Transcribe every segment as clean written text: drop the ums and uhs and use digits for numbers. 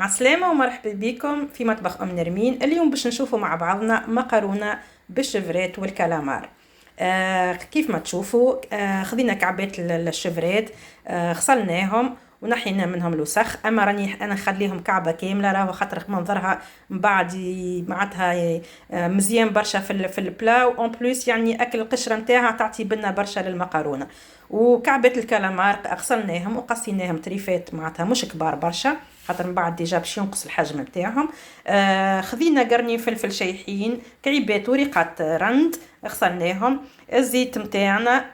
عسلامة ومرحبا بكم في مطبخ نرمين. اليوم باش نشوفوا مع بعضنا مقرونة بالشفرات والكالامار. كيف ما تشوفوا خذينا كعبات الشفرات، غسلناهم ونحينا منهم الوسخ. اما راني انا نخليهم كعبه كامله، راهو خاطر منظرها من بعد معناتها مزيان برشا في البلا، اون بليس يعني اكل القشره نتاعها تعطي بنا برشا للمقرونه. وكعبات الكالامار غسلناهم وقصيناهم تريفات معناتها مش كبار برشا، خاطر من بعد ديجا باش ينقص الحجم نتاعهم. خذينا قرنين فلفل شايحين، كعيبات ورقات رند غسلناهم. الزيت نتاعنا،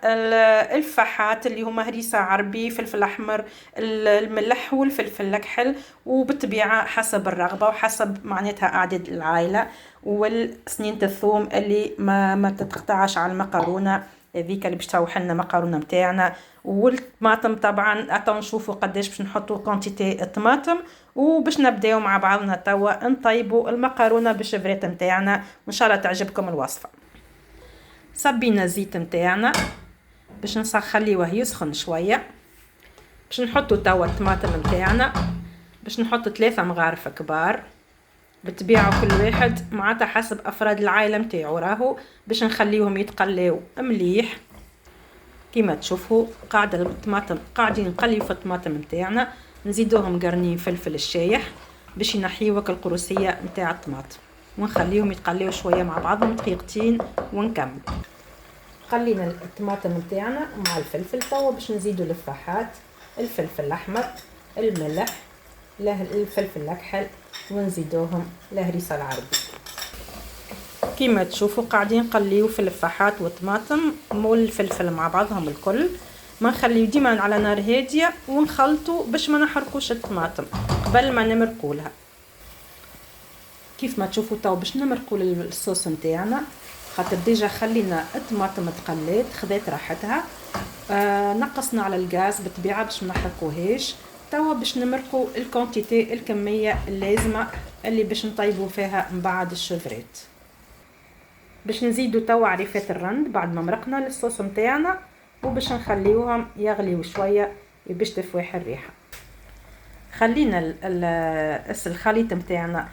الفحات اللي هما هريسه عربي، فلفل احمر، الملح والفلفل الكحل، وبالطبيعه حسب الرغبه وحسب معناتها اعداد العائله. والسنينة الثوم اللي ما تتقطعش على المقرونه هذيك اللي باش تروح لنا مقرونه نتاعنا. والطماطم طبعا عطاو نشوفوا قداش باش نحطوا كونتيتي الطماطم، وباش نبداو مع بعضنا توا نطيبوا المقرونه بالشفرات نتاعنا، وان شاء الله تعجبكم الوصفه. صبينا الزيت نتاعنا باش نخليوه يسخن شويه، باش نحطوا توا الطماطم نتاعنا، باش نحط 3 مغارف كبار بالطبيعه، كل واحد معناتها حسب افراد العائله نتاعو، راهو باش نخليهم يتقليو مليح. كيما تشوفوا قاعده الطماطم قاعدين نقليو في الطماطم نتاعنا، نزيدوهم قرنين فلفل الشايح باش ينحيوك القروسيه نتاع الطماطم، ونخليهم يتقليو شويه مع بعضهم دقيقتين ونكمل. خلينا الطماطم نتاعنا مع الفلفل توا باش نزيدوا الفاحات، الفلفل الاحمر، الملح، الفلفل الاكحل، ونزيدوهم الهريسه العربي. كيما تشوفوا قاعدين نقليو في الفاحات والطماطم والفلفل مع بعضهم الكل، ما نخليو ديما على نار هاديه ونخلطوا باش ما نحرقوش الطماطم قبل ما نمرقوا لها. كيف ما تشوفوا تو باش نمرقوا الصوص نتاعنا، خاطر ديجا خلينا الطماطم تقلات خذات راحتها. نقصنا على الغاز بالطبيعه باش ما نحرقوهاش. توا باش نمرقوا الكونتيتي الكميه اللازمه اللي باش نطيبوا فيها من بعد الشفرات. باش نزيدوا توا عريفات الرند بعد ما مرقنا للصوص نتاعنا، وباش نخليوهم يغليوا شويه باش تفوح الريحه. خلينا الخليط نتاعنا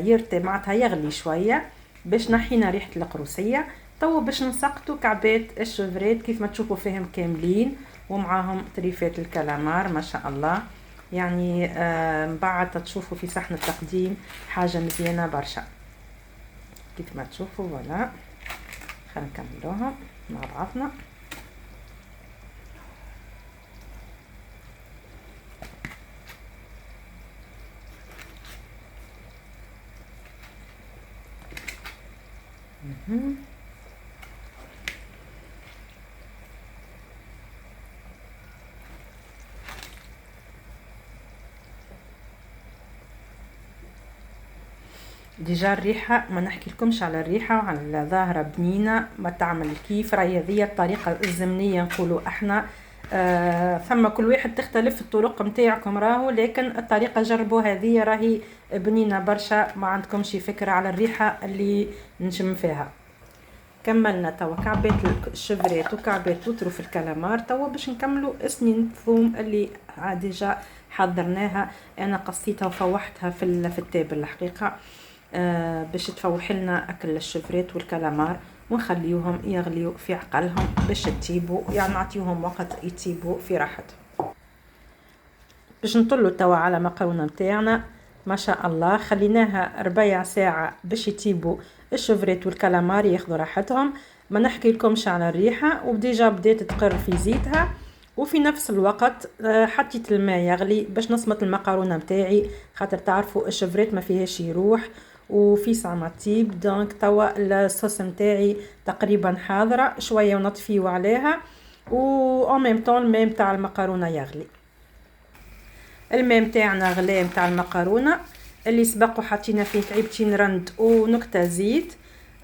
يرتي معناتها يغلي شويه باش نحينا ريحه القروسيه. توا باش نسقطوا كعبات الشفرات كيف ما تشوفوا فيهم كاملين، ومعاهم تريفات الكالامار ما شاء الله. يعني من بعد تشوفوا في صحن التقديم حاجه مزيانه برشا كيف ما تشوفوا. فوالا خلينا نكملوهم مع بعضنا. ديجا الريحه ما نحكي لكمش على الريحه وعلى ظاهره بنينه ما تعمل كيف. راهي هذه الطريقه الزمنيه نقولوا احنا. ثم كل واحد تختلف الطرق نتاعكم راهو، لكن الطريقه جربوا هذه راهي بنينه برشا، ما عندكمش فكره على الريحه اللي نشم فيها. كملنا توا كعبات الشفرات وكعبات وطروف الكالامار. توا باش نكملوا سنين الثوم اللي ديجا حضرناها، انا قصيتها وفوحتها في التابل الحقيقه باش تفوح لنا اكل الشفرات والكالامار، ونخليوهم يغليوا في عقلهم باش يطيبوا، يعني نعطيوهم وقت يطيبوا في راحتهم. باش نطلوا توا على مقرونه نتاعنا ما شاء الله، خليناها ربع ساعه باش يطيبوا الشفرات والكالامار ياخذوا راحتهم. ما نحكي لكمش على الريحه، وديجا بدات تقر في زيتها، وفي نفس الوقت حطيت الماء يغلي باش نصمت المقرونه نتاعي، خاطر تعرفوا الشفرات ما فيهاش يروح وفي ساعه طيب. دونك توا الصوص نتاعي تقريبا حاضره شويه ونطفيو عليها، و ان ميم طون الماء نتاع المقرونه يغلي. الماء نتاعنا غلي نتاع المقرونه اللي سبق وحطينا فيه كعيبتين رند ونكته زيت.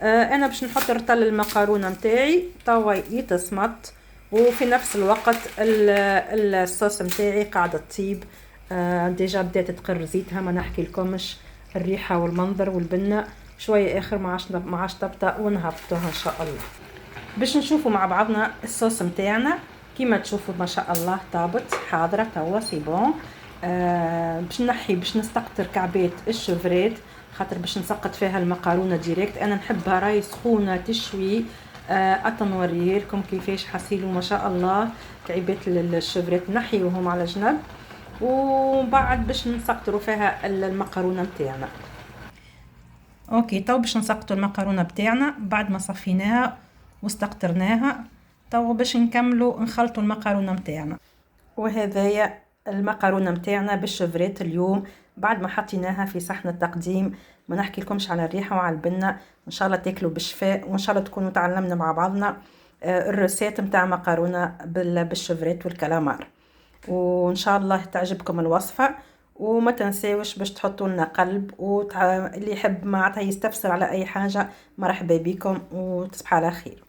انا باش نحط رطل المقرونه نتاعي توا يتصمت، وفي نفس الوقت الصوص نتاعي قاعده تطيب. ديجا بدات تقر زيتها، ما نحكي لكمش الريحه والمنظر والبنه. شويه اخر ما عادش تبطأ ونهبطوها ان شاء الله. باش نشوفوا مع بعضنا الصوص نتاعنا. كيما تشوفوا ما شاء الله طابت حاضره توا سي بون. باش نستقطر كعبات الشفرات، خاطر باش نسقط فيها المقارونه ديريكت. انا نحبها راي سخونه تشوي. نوريلكم كيفاش حصيلوا ما شاء الله كعبات الشفرات، نحيوهم على جنب وبعد باش نسقطروا فيها المقارونه نتاعنا. اوكي، تو باش نسقطوا المقارونه بتاعنا بعد ما صفيناها واستقطرناها. تو باش نكملوا نخلطوا المقارونه بتاعنا، وهذايا المقارونه بتاعنا بالشفرات اليوم بعد ما حطيناها في صحن التقديم. ما نحكي لكمش على الريحه وعلى البنه، ان شاء الله تاكلوا بالشفاء، وان شاء الله تكونوا تعلمنا مع بعضنا الرسات نتاع مقارونه بالشفرات والكلامار، وان شاء الله تعجبكم الوصفه. وما تنساوش باش تحطوا لنا قلب، اللي يحب معناتها يستفسر على اي حاجه مرحبا بكم، وتصبحوا على خير.